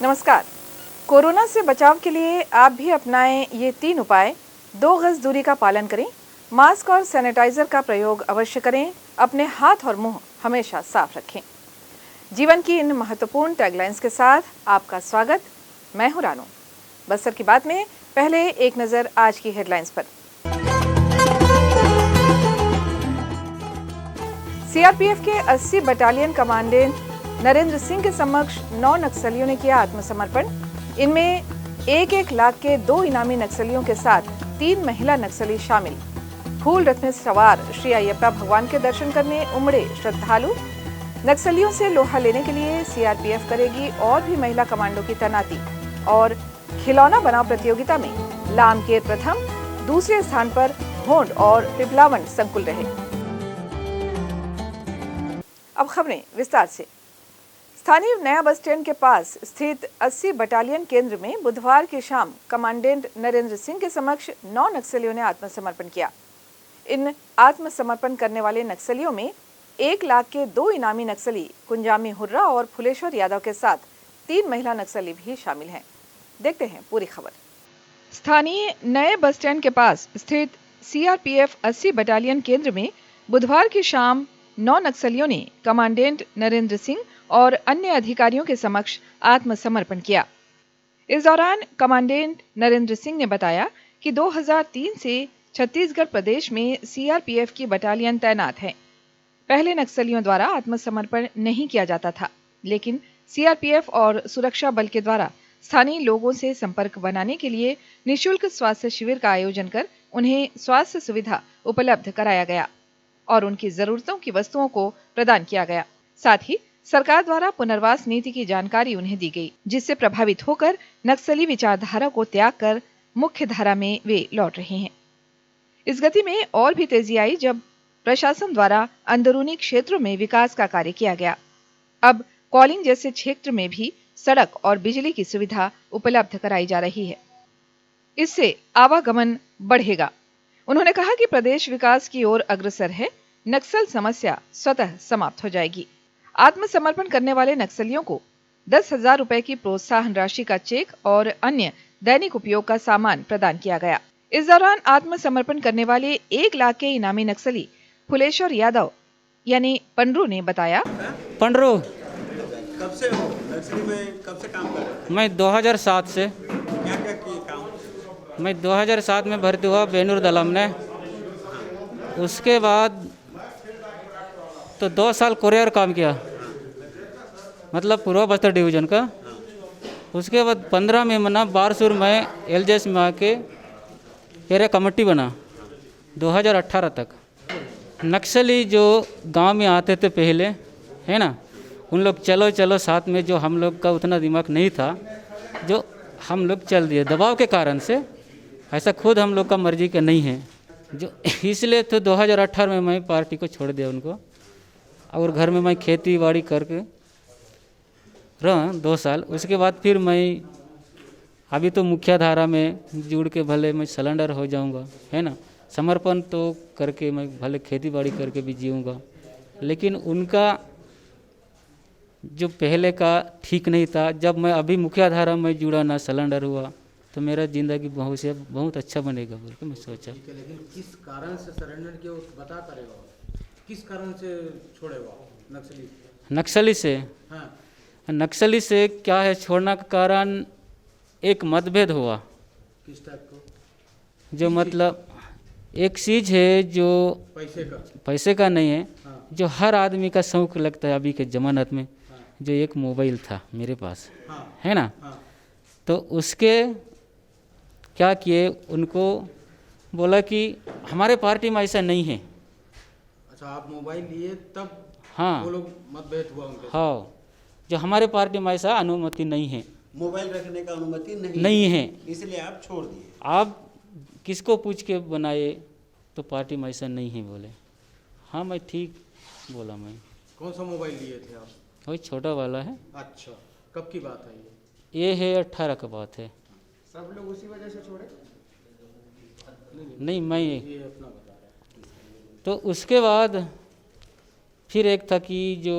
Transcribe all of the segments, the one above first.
नमस्कार। कोरोना से बचाव के लिए आप भी अपनाएं ये 3 उपाय। 2 गज दूरी का पालन करें, मास्क और सैनिटाइजर का प्रयोग अवश्य करें, अपने हाथ और मुंह हमेशा साफ रखें। जीवन की इन महत्वपूर्ण टैगलाइंस के साथ आपका स्वागत। मैं हूं रानू। बस्तर की बात में पहले एक नजर आज की हेडलाइंस पर। सीआरपीएफ के 80 बटालियन कमांडेंट नरेंद्र सिंह के समक्ष 9 नक्सलियों ने किया आत्मसमर्पण। इनमें 1-1 लाख के 2 इनामी नक्सलियों के साथ 3 महिला नक्सली शामिल। फूल रथ में सवार श्री अयप्पा भगवान के दर्शन करने उमड़े श्रद्धालु। नक्सलियों से लोहा लेने के लिए सीआरपीएफ करेगी और भी महिला कमांडो की तैनाती। और खिलौना बनाओ प्रतियोगिता में लामकेर प्रथम, दूसरे स्थान पर होंड और पिपलावन संकुल रहे। अब खबरें विस्तार से। स्थानीय नया बस स्टैंड के पास स्थित 80 बटालियन केंद्र में बुधवार की शाम कमांडेंट नरेंद्र सिंह के समक्ष 9 नक्सलियों ने आत्मसमर्पण किया। इन आत्मसमर्पण करने वाले नक्सलियों में 1 लाख के 2 इनामी नक्सली कुंजामी हुर्रा और फुलेश्वर यादव के साथ 3 महिला नक्सली भी शामिल हैं। देखते हैं पूरी खबर। स्थानीय नए बस स्टैंड के पास स्थित सीआरपीएफ 80 बटालियन केंद्र में बुधवार की शाम 9 नक्सलियों ने कमांडेंट नरेंद्र सिंह और अन्य अधिकारियों के समक्ष आत्मसमर्पण किया। इस दौरान कमांडेंट नरेंद्र सिंह ने बताया कि 2003 से छत्तीसगढ़ प्रदेश में सीआरपीएफ की बटालियन तैनात है। पहले नक्सलियों द्वारा आत्मसमर्पण नहीं किया जाता था, लेकिन सीआरपीएफ और सुरक्षा बल के द्वारा स्थानीय लोगों से संपर्क बनाने के लिए निःशुल्क स्वास्थ्य शिविर का आयोजन कर उन्हें स्वास्थ्य सुविधा उपलब्ध कराया गया और उनकी जरूरतों की वस्तुओं को प्रदान किया गया। साथ ही सरकार द्वारा पुनर्वास नीति की जानकारी उन्हें दी गई, जिससे प्रभावित होकर नक्सली विचारधारा को त्याग कर मुख्य धारा में वे लौट रहे हैं। इस गति में और भी तेजी आई जब प्रशासन द्वारा अंदरूनी क्षेत्रों में विकास का कार्य किया गया। अब कॉलिंग जैसे क्षेत्र में भी सड़क और बिजली की सुविधा उपलब्ध कराई जा रही है। इससे आवागमन बढ़ेगा। उन्होंने कहा कि प्रदेश विकास की ओर अग्रसर है, नक्सल समस्या स्वतः समाप्त हो जाएगी। आत्मसमर्पण करने वाले नक्सलियों को 10,000 रुपए की प्रोत्साहन राशि का चेक और अन्य दैनिक उपयोग का सामान प्रदान किया गया। इस दौरान आत्मसमर्पण करने वाले 1 लाख के इनामी नक्सली फुलेश्वर यादव यानी पंडरू ने बताया। पंडरू कब से हो नर्सरी में, कब से काम कर रहे हो? मैं 2007 से। क्या क्या किए काम? मैं 2007 में भर्ती हुआ बेनूर दलम ने। उसके बाद तो 2 साल कोरियर काम किया, मतलब पूर्व बस्तर डिवीजन का। उसके बाद 15 में मना बारसूर में एलजेएस में आके एरिया कमेटी बना 2018 तक। नक्सली जो गांव में आते थे पहले, है ना, उन लोग चलो चलो साथ में, जो हम लोग का उतना दिमाग नहीं था, जो हम लोग चल दिए दबाव के कारण से। ऐसा खुद हम लोग का मर्जी का नहीं है, जो इसलिए तो 2018 में मैं पार्टी को छोड़ दिया उनको, और घर में मैं खेती बाड़ी करके रहा 2 साल। उसके बाद फिर मैं अभी तो मुख्य धारा में जुड़ के भले मैं सिलेंडर हो जाऊंगा, है ना, समर्पण तो करके मैं भले खेती बाड़ी करके भी जीऊँगा। लेकिन उनका जो पहले का ठीक नहीं था। जब मैं अभी मुख्य धारा में जुड़ा ना सिलेंडर हुआ, तो मेरा ज़िंदगी बहुत अच्छा बनेगा बोल के मैं सोचा। लेकिन किस कारण से सरेंडर किया बता करेगा? किस कारण से छोड़े वो नक्सली से? हाँ। नक्सली से क्या है छोड़ना का कारण? एक मतभेद हुआ। किस टाइप को? जो मतलब एक चीज़ है जो पैसे का नहीं है। हाँ। जो हर आदमी का शौक लगता है अभी के ज़मानत में। हाँ। जो एक मोबाइल था मेरे पास। हाँ। है ना। हाँ। तो उसके क्या किए, उनको बोला कि हमारे पार्टी में ऐसा नहीं है। अच्छा, आप मोबाइल लिए तब? हाँ, वो लोग मतभेद हुआ उनके? हाँ, जो हमारे पार्टी में ऐसा अनुमति नहीं है, मोबाइल रखने का अनुमति नहीं है, इसलिए आप छोड़ दिए। आप किसको पूछ के बनाए? तो पार्टी में ऐसा नहीं है बोले। हाँ, मैं ठीक बोला। मैं कौन सा मोबाइल लिए थे आप? वही छोटा वाला है। अच्छा, कब की बात है ये? ये है 18 का बात है। सब लोग उसी वजह से छोड़े? नहीं मैं ये अपना बता रहे हैं। तो उसके बाद फिर एक था कि जो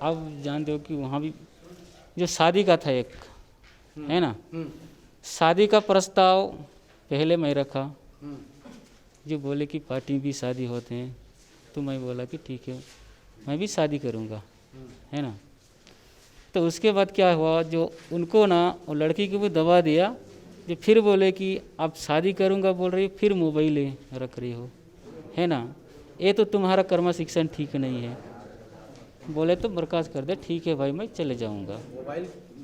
आप जानते हो कि वहाँ भी जो शादी का था एक, है ना, शादी का प्रस्ताव पहले मैं रखा। जो बोले कि पार्टी भी शादी होते हैं, तो मैं बोला कि ठीक है मैं भी शादी करूँगा, है ना। तो उसके बाद क्या हुआ, जो उनको ना वो लड़की को भी दबा दिया, जो फिर बोले कि आप शादी करूँगा बोल रही हो, फिर मोबाइल रख रही हो, है ना, ये तो तुम्हारा कर्म शिक्षण ठीक नहीं है। बोले तो बर्खास्त कर दे, ठीक है भाई मैं चले जाऊँगा।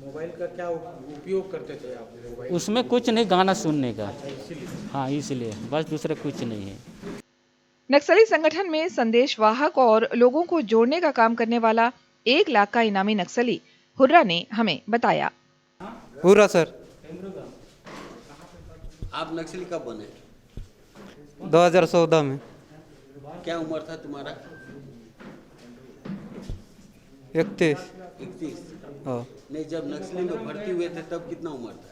मोबाइल का क्या उपयोग करते थे आप? मोबाइल उसमें कुछ नहीं, गाना सुनने का। इसीलिए हाँ इसलिए, बस दूसरा कुछ नहीं है। नक्सली संगठन में संदेश वाहक और लोगों को जोड़ने का काम करने वाला 1 लाख का इनामी नक्सली हुर्रा ने हमें बताया। Hurrah sir. आप नक्सली कब बने? 2014 में। क्या उम्र था तुम्हारा? 31। 31। हाँ। नहीं, जब नक्सली में भर्ती हुए थे तब कितना उम्र था?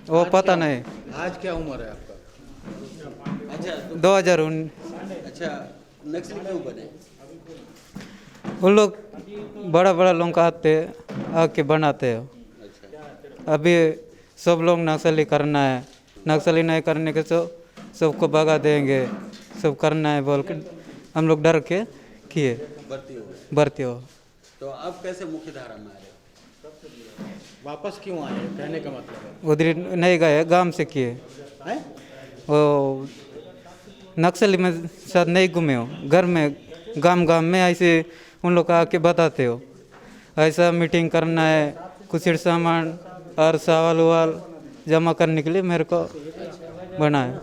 वो पता नहीं। आज क्या उम्र है आपका? अच्छा 2019। अच्छा, नक्सली क्यों बने? उन लोग बड़ा बड़ा लोग आते आके बनाते हो। अच्छा, अभी सब लोग नक्सली करना है, नक्सली नहीं करने के तो सबको भगा देंगे, सब करना है बोल के हम लोग डर के किए भर्ती हो। तो अब कैसे मुख्य धारा में आ रहे हो? वापस क्यों आए, कहने का मतलब है? उधर नहीं गए, गांव से किए। हैं? वो नक्सली में साथ नहीं घूमे हो, घर में गांव गांव में ऐसे उन लोग आके बताते हो ऐसा मीटिंग करना है, कुछ सामान और सवाल वाल जमा करने के लिए मेरे को बनाया।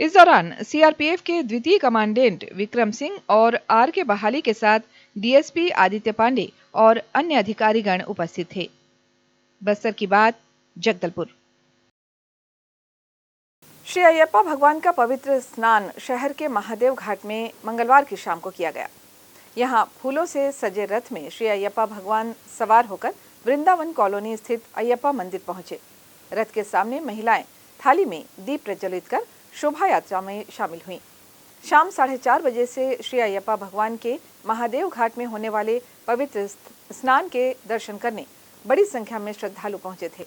इस दौरान सीआरपीएफ के द्वितीय कमांडेंट विक्रम सिंह और आर के बहाली के साथ डीएसपी आदित्य पांडे और अन्य अधिकारीगण उपस्थित थे। बस्तर की बात, जगदलपुर। श्री अयप्पा भगवान का पवित्र स्नान शहर के महादेव घाट में मंगलवार की शाम को किया गया। यहां फूलों से सजे रथ में श्री अयप्पा भगवान सवार होकर वृंदावन कॉलोनी स्थित अयप्पा मंदिर पहुंचे। रथ के सामने महिलाएं थाली में दीप प्रज्वलित कर शोभा यात्रा में शामिल हुईं। शाम 4:30 बजे से श्री अयप्पा भगवान के महादेव घाट में होने वाले पवित्र स्नान के दर्शन करने बड़ी संख्या में श्रद्धालु पहुंचे थे।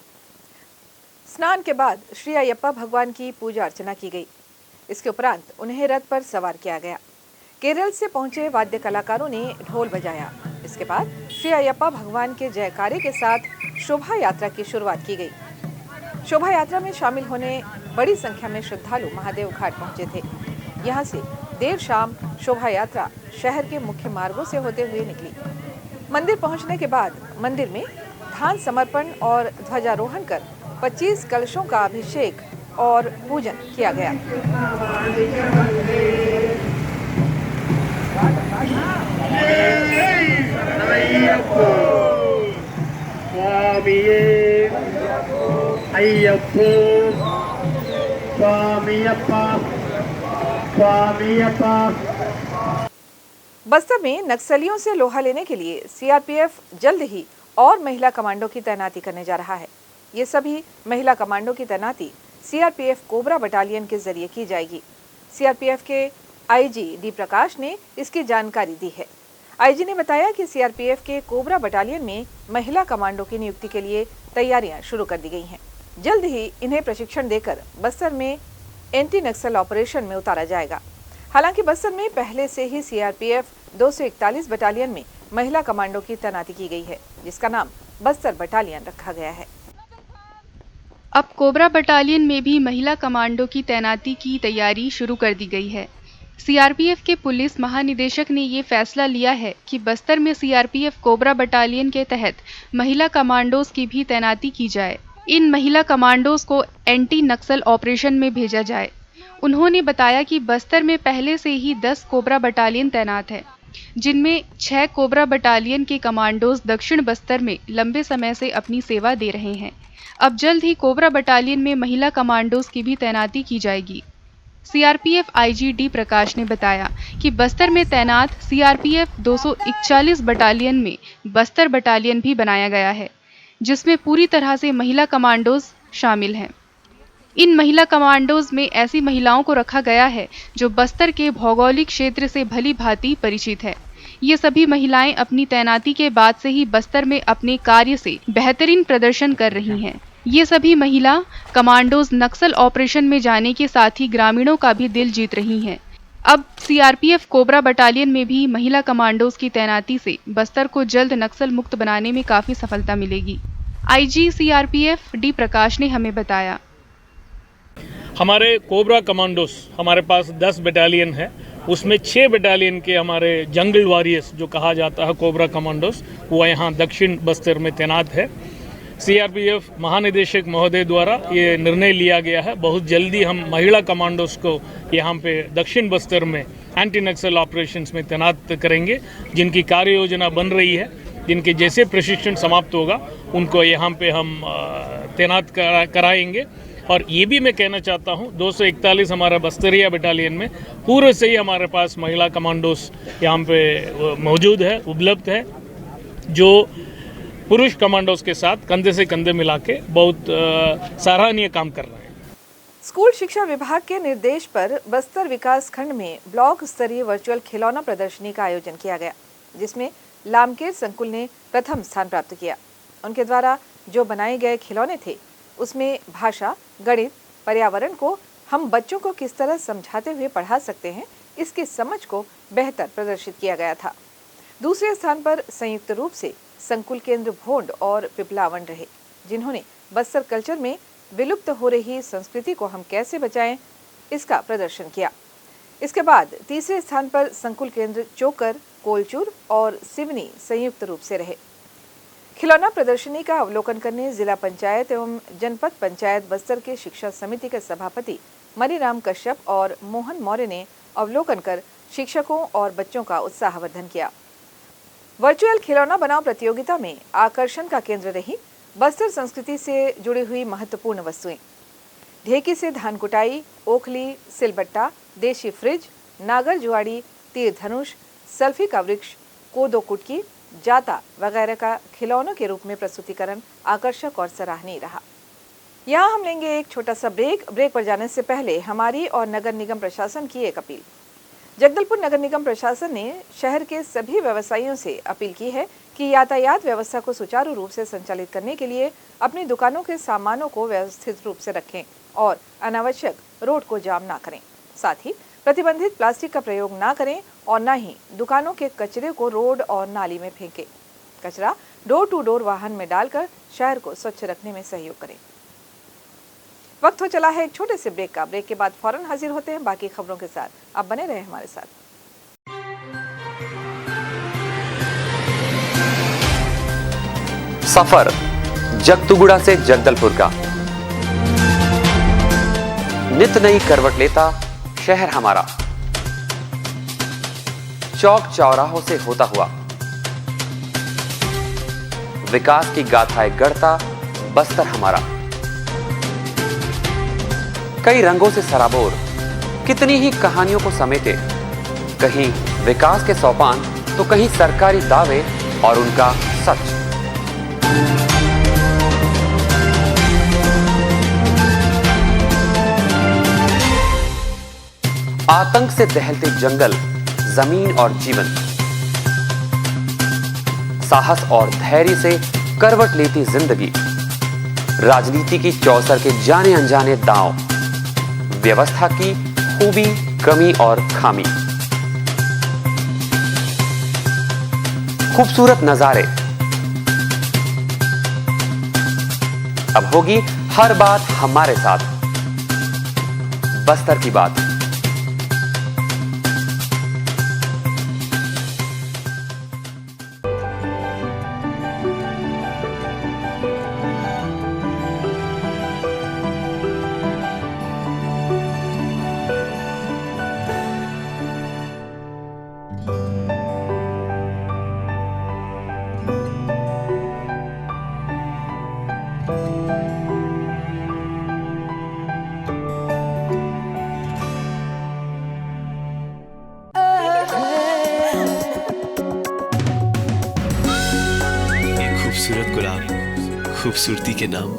स्नान के बाद श्री अयप्पा भगवान की पूजा अर्चना की गई। इसके उपरांत उन्हें रथ पर सवार किया गया। केरल से पहुंचे वाद्य कलाकारों ने ढोल बजाया। इसके बाद श्री अयप्पा भगवान के जयकारे के साथ शोभा यात्रा की शुरुआत की गई। शोभा यात्रा में शामिल होने बड़ी संख्या में श्रद्धालु महादेव घाट पहुंचे थे। यहां से देर शाम शोभा यात्रा शहर के मुख्य मार्गों से होते हुए निकली। मंदिर पहुंचने के बाद मंदिर में धान समर्पण और ध्वजारोहण कर 25 कलशों का अभिषेक और पूजन किया गया। बस्तर में नक्सलियों से लोहा लेने के लिए सीआरपीएफ जल्द ही और महिला कमांडो की तैनाती करने जा रहा है। ये सभी महिला कमांडो की तैनाती सीआरपीएफ कोबरा बटालियन के जरिए की जाएगी। सीआरपीएफ के आईजी डी प्रकाश ने इसकी जानकारी दी है। आईजी ने बताया कि सीआरपीएफ के कोबरा बटालियन में महिला कमांडो की नियुक्ति के लिए तैयारियां शुरू कर दी गई हैं। जल्द ही इन्हें प्रशिक्षण देकर बस्तर में एंटी नक्सल ऑपरेशन में उतारा जाएगा। हालांकि बस्तर में पहले से ही सीआरपीएफ 241 बटालियन में महिला कमांडो की तैनाती की गई है, जिसका नाम बस्तर बटालियन रखा गया है। अब कोबरा बटालियन में भी महिला कमांडो की तैनाती की तैयारी शुरू कर दी गई है। सीआरपीएफ के पुलिस महानिदेशक ने ये फैसला लिया है कि बस्तर में सीआरपीएफ कोबरा बटालियन के तहत महिला कमांडोज की भी तैनाती की जाए। इन महिला कमांडोज को एंटी नक्सल ऑपरेशन में भेजा जाए। उन्होंने बताया कि बस्तर में पहले से ही 10 कोबरा बटालियन तैनात है, जिनमें 6 कोबरा बटालियन के कमांडोज दक्षिण बस्तर में लंबे समय से अपनी सेवा दे रहे हैं। अब जल्द ही कोबरा बटालियन में महिला कमांडोज की भी तैनाती की जाएगी। सीआरपीएफ आईजी डी प्रकाश ने बताया कि बस्तर में तैनात सीआरपीएफ 241 बटालियन में बस्तर बटालियन भी बनाया गया है, जिसमें पूरी तरह से महिला कमांडोज शामिल हैं। इन महिला कमांडोज में ऐसी महिलाओं को रखा गया है जो बस्तर के भौगोलिक क्षेत्र से भली भांति परिचित है। ये सभी महिलाएं अपनी तैनाती के बाद से ही बस्तर में अपने कार्य से बेहतरीन प्रदर्शन कर रही हैं। ये सभी महिला कमांडोज नक्सल ऑपरेशन में जाने के साथ ही ग्रामीणों का भी दिल जीत रही हैं। अब सीआरपीएफ कोबरा बटालियन में भी महिला कमांडोज की तैनाती से बस्तर को जल्द नक्सल मुक्त बनाने में काफी सफलता मिलेगी। आईजी सीआरपीएफ डी प्रकाश ने हमें बताया। हमारे कोबरा कमांडोस हमारे पास 10 बटालियन है, उसमें 6 बटालियन के हमारे जंगल वॉरियर्स जो कहा जाता है कोबरा कमांडोस, वो यहाँ दक्षिण बस्तर में तैनात है। सीआरपीएफ महानिदेशक महोदय द्वारा ये निर्णय लिया गया है, बहुत जल्दी हम महिला कमांडोस को यहाँ पे दक्षिण बस्तर में एंटी नक्सल ऑपरेशंस में तैनात करेंगे, जिनकी कार्य योजना बन रही है, जिनके जैसे प्रशिक्षण समाप्त होगा उनको यहाँ पे हम तैनात कराएंगे। और ये भी मैं कहना चाहता हूँ 241 हमारा बस्तरिया बटालियन में पूर्व से ही हमारे पास महिला कमांडोस यहाँ पे मौजूद है, उपलब्ध है, जो पुरुष कमांडोस के साथ कंधे से कंधे मिला के बहुत सराहनीय काम कर रहे हैं। स्कूल शिक्षा विभाग के निर्देश पर बस्तर विकास खंड में ब्लॉक स्तरीय वर्चुअल खिलौना प्रदर्शनी का आयोजन किया गया, जिसमें लामकेर संकुल ने प्रथम स्थान प्राप्त किया। उनके द्वारा जो बनाए गए खिलौने थे उसमें भाषा, गणित, पर्यावरण को हम बच्चों को किस तरह समझाते हुए पढ़ा सकते हैं, इसकी समझ को बेहतर प्रदर्शित किया गया था। दूसरे स्थान पर संयुक्त रूप से संकुल केंद्र भोंड और पिपलावन रहे, जिन्होंने बस्तर कल्चर में विलुप्त हो रही संस्कृति को हम कैसे बचाएं, इसका प्रदर्शन किया। इसके बाद तीसरे स्थान पर संकुल केंद्र चोकर, कोलचूर और सिवनी संयुक्त रूप से रहे। खिलौना प्रदर्शनी का अवलोकन करने जिला पंचायत एवं जनपद पंचायत बस्तर के शिक्षा समिति के सभापति मणिराम कश्यप और मोहन मौर्य ने अवलोकन कर शिक्षकों और बच्चों का उत्साहवर्धन किया। वर्चुअल खिलौना बनाओ प्रतियोगिता में आकर्षण का केंद्र रही बस्तर संस्कृति से जुड़ी हुई महत्वपूर्ण वस्तुएं। ढेकी से धान कुटाई, ओखली, सिलबट्टा, देशी फ्रिज, नागर जुआड़ी, तीर धनुष, सेल्फी का वृक्ष, कोदो कुटकी, जाता वगैरह का खिलौनों के रूप में प्रस्तुतिकरण आकर्षक और सराहनीय रहा। यहाँ हम लेंगे एक छोटा सा ब्रेक पर जाने से पहले हमारी और नगर निगम प्रशासन की एक अपील। जगदलपुर नगर निगम प्रशासन ने शहर के सभी व्यवसायियों से अपील की है कि यातायात व्यवस्था को सुचारू रूप से संचालित करने के लिए अपनी दुकानों के सामानों को व्यवस्थित रूप से रखें और अनावश्यक रोड को जाम ना करें। साथ ही प्रतिबंधित प्लास्टिक का प्रयोग ना करें और न ही दुकानों के कचरे को रोड और नाली में फेंकें। कचरा डोर टू डोर वाहन में डालकर शहर को स्वच्छ रखने में सहयोग करें। वक्त हो चला है एक छोटे से ब्रेक का। ब्रेक के बाद फौरन हाजिर होते हैं बाकी खबरों के साथ। आप बने रहें हमारे साथ। सफर जगतुगुड़ा से जगदलपुर का नित नई करवट लेता शहर हमारा, चौक चौराहों से होता हुआ विकास की गाथाएं गढ़ता बस्तर हमारा। कई रंगों से सराबोर कितनी ही कहानियों को समेटे, कहीं विकास के सोपान तो कहीं सरकारी दावे और उनका सच। आतंक से दहलते जंगल, जमीन और जीवन, साहस और धैर्य से करवट लेती जिंदगी, राजनीति की चौसर के जाने अनजाने दांव, व्यवस्था की खूबी, कमी और खामी, खूबसूरत नजारे। अब होगी हर बात हमारे साथ, बस्तर की बात। खूबसूरत गुलाब, खूबसूरती के नाम।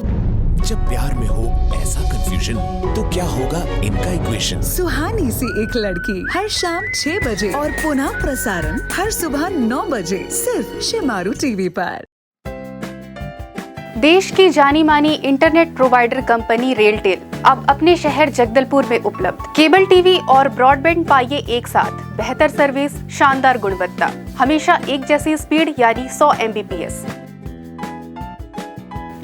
जब प्यार में हो ऐसा कंफ्यूजन, तो क्या होगा इनका इक्वेशन। सुहानी सी एक लड़की, हर शाम 6 बजे और पुनः प्रसारण हर सुबह 9 बजे सिर्फ शिमारू टीवी पर। देश की जानी मानी इंटरनेट प्रोवाइडर कंपनी रेलटेल अब अपने शहर जगदलपुर में उपलब्ध। केबल टीवी और ब्रॉडबैंड पाइए एक साथ, बेहतर सर्विस, शानदार गुणवत्ता, हमेशा एक जैसी स्पीड यानी 100 Mbps।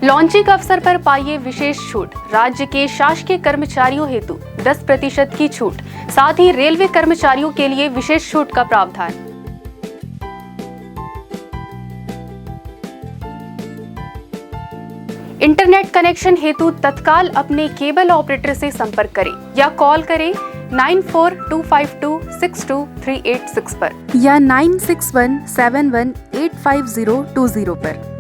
लॉन्चिंग अवसर पर पाइए विशेष छूट, राज्य के शासकीय कर्मचारियों हेतु 10% की छूट, साथ ही रेलवे कर्मचारियों के लिए विशेष छूट का प्रावधान। इंटरनेट कनेक्शन हेतु तत्काल अपने केबल ऑपरेटर से संपर्क करें या कॉल करें 9425262386 पर या 9617185020 पर।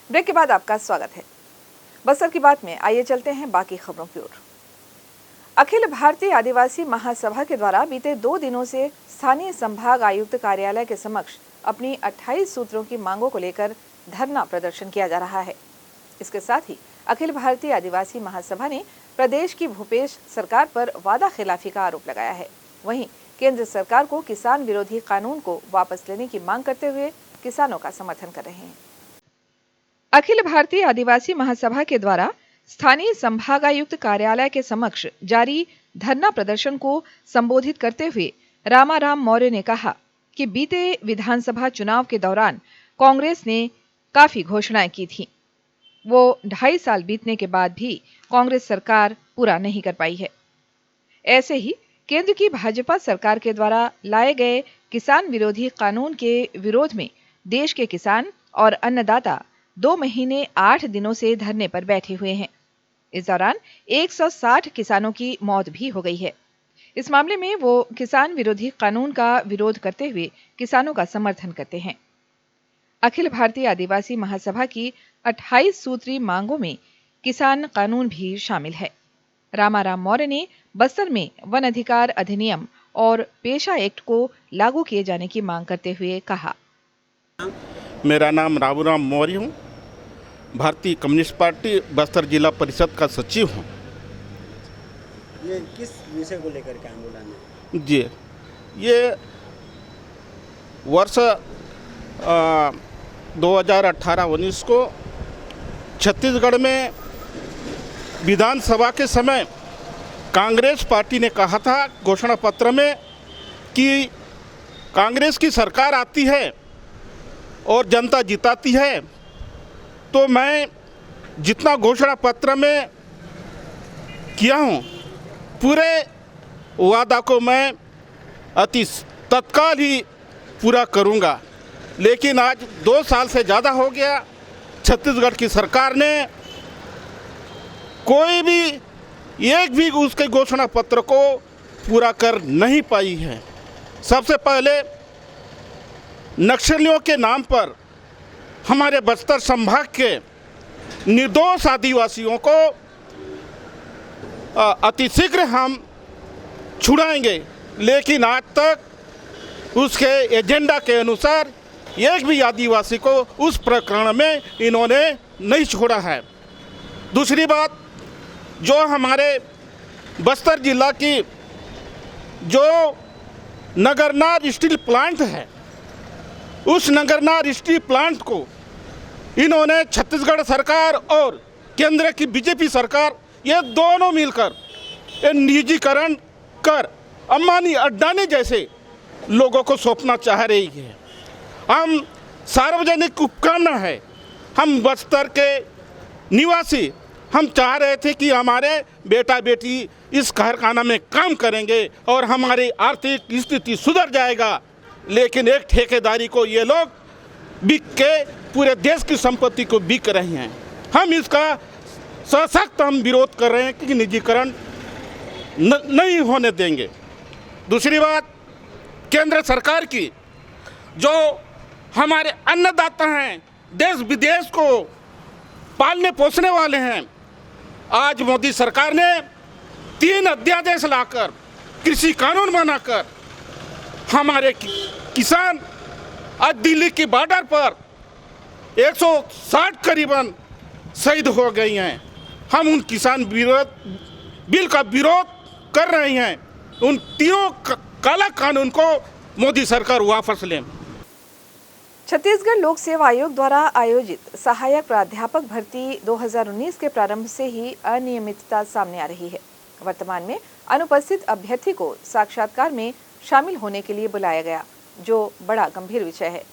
ब्रेक के बाद आपका स्वागत है। बस्तर की बात में आइए चलते हैं बाकी खबरों की ओर। अखिल भारतीय आदिवासी महासभा के द्वारा बीते 2 दिनों से स्थानीय संभाग आयुक्त कार्यालय के समक्ष अपनी 28 सूत्रों की मांगों को लेकर धरना प्रदर्शन किया जा रहा है। इसके साथ ही अखिल भारतीय आदिवासी महासभा ने प्रदेश की भूपेश सरकार पर वादा खिलाफी का आरोप लगाया है। वहीं केंद्र सरकार को किसान विरोधी कानून को वापस लेने की मांग करते हुए किसानों का समर्थन कर रहे हैं। अखिल भारतीय आदिवासी महासभा के द्वारा स्थानीय संभागायुक्त कार्यालय के समक्ष जारी धरना प्रदर्शन को संबोधित करते हुए रामाराम मौर्य ने कहा कि बीते विधानसभा चुनाव के दौरान कांग्रेस ने काफी घोषणाएं की थीं। वो 2.5 साल बीतने के बाद भी कांग्रेस सरकार पूरा नहीं कर पाई है। ऐसे ही केंद्र की भाजपा सरकार के द्वारा लाए गए किसान विरोधी कानून के विरोध में देश के किसान और अन्नदाता 2 महीने 8 दिनों से धरने पर बैठे हुए हैं। इस दौरान 160 किसानों की मौत भी हो गई है। इस मामले में वो किसान विरोधी कानून का विरोध करते हुए किसानों का समर्थन करते हैं। अखिल भारतीय आदिवासी महासभा की 28 सूत्री मांगों में किसान कानून भी शामिल है। रामाराम मौर्य ने बस्तर में वन अधिकार अधिनियम और पेशा एक्ट को लागू किए जाने की मांग करते हुए कहा। मेरा नाम रामूराम मौर्य हूँ, भारतीय कम्युनिस्ट पार्टी बस्तर जिला परिषद का सचिव हूँ। ये किस विषय को लेकर के आंदोलन है? जी, ये वर्ष 2018-19 को छत्तीसगढ़ में विधानसभा के समय कांग्रेस पार्टी ने कहा था घोषणा पत्र में कि कांग्रेस की सरकार आती है और जनता जिताती है, तो मैं जितना घोषणा पत्र में किया हूँ पूरे वादा को मैं अति तत्काल ही पूरा करूँगा। लेकिन आज 2 साल से ज़्यादा हो गया, छत्तीसगढ़ की सरकार ने कोई भी एक भी उसके घोषणा पत्र को पूरा कर नहीं पाई है। सबसे पहले नक्सलियों के नाम पर हमारे बस्तर संभाग के निर्दोष आदिवासियों को अतिशीघ्र हम छुड़ाएंगे, लेकिन आज तक उसके एजेंडा के अनुसार एक भी आदिवासी को उस प्रकरण में इन्होंने नहीं छोड़ा है। दूसरी बात, जो हमारे बस्तर जिला की जो नगरनार स्टील प्लांट है, उस नगरनार स्टील प्लांट को इन्होंने छत्तीसगढ़ सरकार और केंद्र की बीजेपी सरकार ये दोनों मिलकर निजीकरण कर अंबानी अडानी जैसे लोगों को सौंपना चाह रही है। हम सार्वजनिक उपक्रम है, हम बस्तर के निवासी हम चाह रहे थे कि हमारे बेटा बेटी इस कारखाना में काम करेंगे और हमारी आर्थिक स्थिति सुधर जाएगा, लेकिन एक ठेकेदारी को ये लोग बिक के पूरे देश की संपत्ति को बिक रहे हैं। हम इसका सशक्त हम विरोध कर रहे हैं कि निजीकरण नहीं होने देंगे। दूसरी बात, केंद्र सरकार की जो हमारे अन्नदाता हैं, देश विदेश को पालने पोसने वाले हैं, आज मोदी सरकार ने 3 अध्यादेश लाकर कृषि कानून बनाकर हमारे किसान आज दिल्ली की बॉर्डर पर 160 करीबन शहीद हो गई हैं। हम उन किसान बिल का विरोध कर रहे हैं। उन तीनों काला कानून को मोदी सरकार वापस लें। छत्तीसगढ़ लोक सेवा आयोग द्वारा आयोजित सहायक प्राध्यापक भर्ती 2019 के प्रारंभ से ही अनियमितता सामने आ रही है। वर्तमान में अनुपस्थित अभ्यर्थी को साक्षात्कार में शामिल होने के लिए बुलाया गया, जो बड़ा गंभीर विषय है।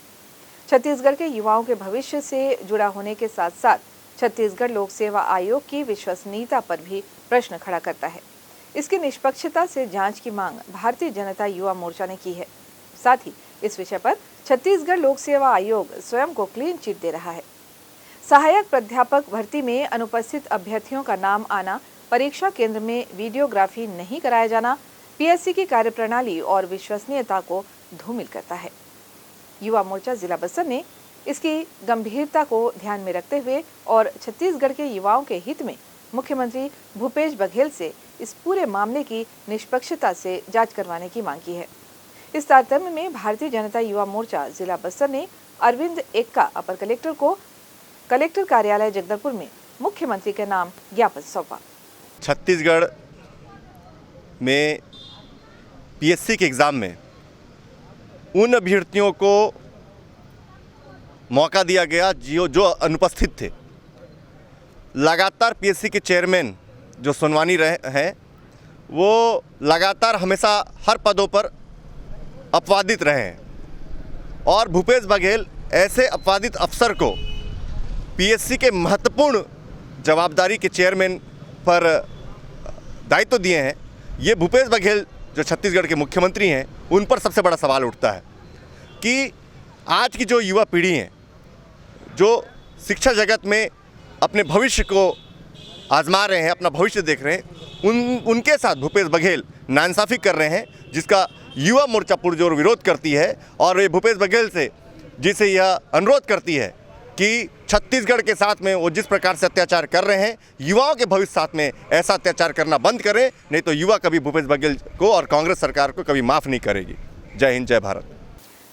छत्तीसगढ़ के युवाओं के भविष्य से जुड़ा होने के साथ साथ छत्तीसगढ़ लोक सेवा आयोग की विश्वसनीयता पर भी प्रश्न खड़ा करता है। इसकी निष्पक्षता से जांच की मांग भारतीय जनता युवा मोर्चा ने की है। साथ ही इस विषय पर छत्तीसगढ़ लोक सेवा आयोग स्वयं को क्लीन चिट दे रहा है। सहायक प्राध्यापक भर्ती में अनुपस्थित अभ्यर्थियों का नाम आना, परीक्षा केंद्र में वीडियोग्राफी नहीं कराया जाना पीएससी की कार्यप्रणाली और विश्वसनीयता को धूमिल करता है। युवा मोर्चा जिला बस्तर ने इसकी गंभीरता को ध्यान में रखते हुए और छत्तीसगढ़ के युवाओं के हित में मुख्यमंत्री भूपेश बघेल से इस पूरे मामले की निष्पक्षता से जांच करवाने की मांग की है। इस तारतम्य में भारतीय जनता युवा मोर्चा जिला बस्तर ने अरविंद एक्का अपर कलेक्टर को कलेक्टर कार्यालय जगदलपुर में मुख्यमंत्री के नाम ज्ञापन सौंपा। छत्तीसगढ़ में पीएससी के एग्ज़ाम में उन अभ्यर्थियों को मौका दिया गया जो अनुपस्थित थे। लगातार पीएससी के चेयरमैन जो सोनवानी रहे हैं, वो लगातार हमेशा हर पदों पर अपवादित रहे हैं और भूपेश बघेल ऐसे अपवादित अफसर को पीएससी के महत्वपूर्ण जवाबदारी के चेयरमैन पर दायित्व दिए हैं। ये भूपेश बघेल जो छत्तीसगढ़ के मुख्यमंत्री हैं, उन पर सबसे बड़ा सवाल उठता है कि आज की जो युवा पीढ़ी है, जो शिक्षा जगत में अपने भविष्य को आजमा रहे हैं, अपना भविष्य देख रहे हैं, उनके साथ भूपेश बघेल नाइंसाफ़ी कर रहे हैं, जिसका युवा मोर्चा पुरजोर विरोध करती है। और ये भूपेश बघेल से जिसे यह अनुरोध करती है कि छत्तीसगढ़ के साथ में वो जिस प्रकार से अत्याचार कर रहे हैं, युवाओं के भविष्य साथ में ऐसा अत्याचार करना बंद करें, नहीं तो युवा कभी भूपेश बघेल को और कांग्रेस सरकार को कभी माफ़ नहीं करेगी। जय हिंद, जय भारत।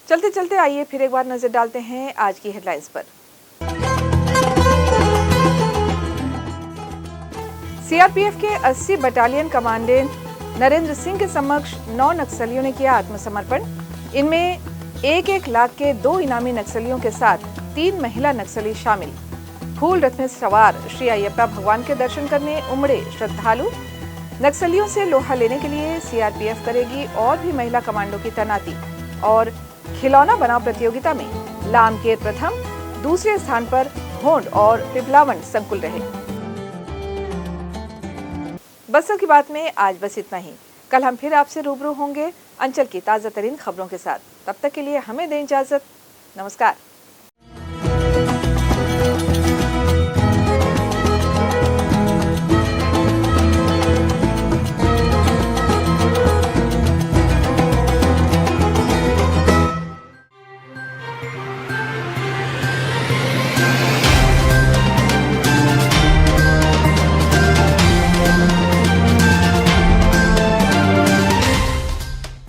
चलते चलते आइए फिर एक बार नजर डालते हैं आज की हेडलाइंस पर। सीआरपीएफ के 80 बटालियन कमांडेंट नरेंद्र सिंह के समक्ष 9 नक्सलियों ने किया आत्मसमर्पण। इनमें 1-1 लाख के 2 इनामी नक्सलियों के साथ 3 महिला नक्सली शामिल। फूल रथ में सवार श्री अयप्पा भगवान के दर्शन करने उमड़े श्रद्धालु। नक्सलियों से लोहा लेने के लिए सीआरपीएफ करेगी और भी महिला कमांडो की तैनाती। और खिलौना बनाओ प्रतियोगिता में लामकेर प्रथम, दूसरे स्थान पर होंड और पिपलावन संकुल रहे। बस्तर की बात में आज बस इतना ही। कल हम फिर आपसे रूबरू होंगे अंचल की ताज़ा तरीन खबरों के साथ। तब तक के लिए हमें दें इजाजत। नमस्कार।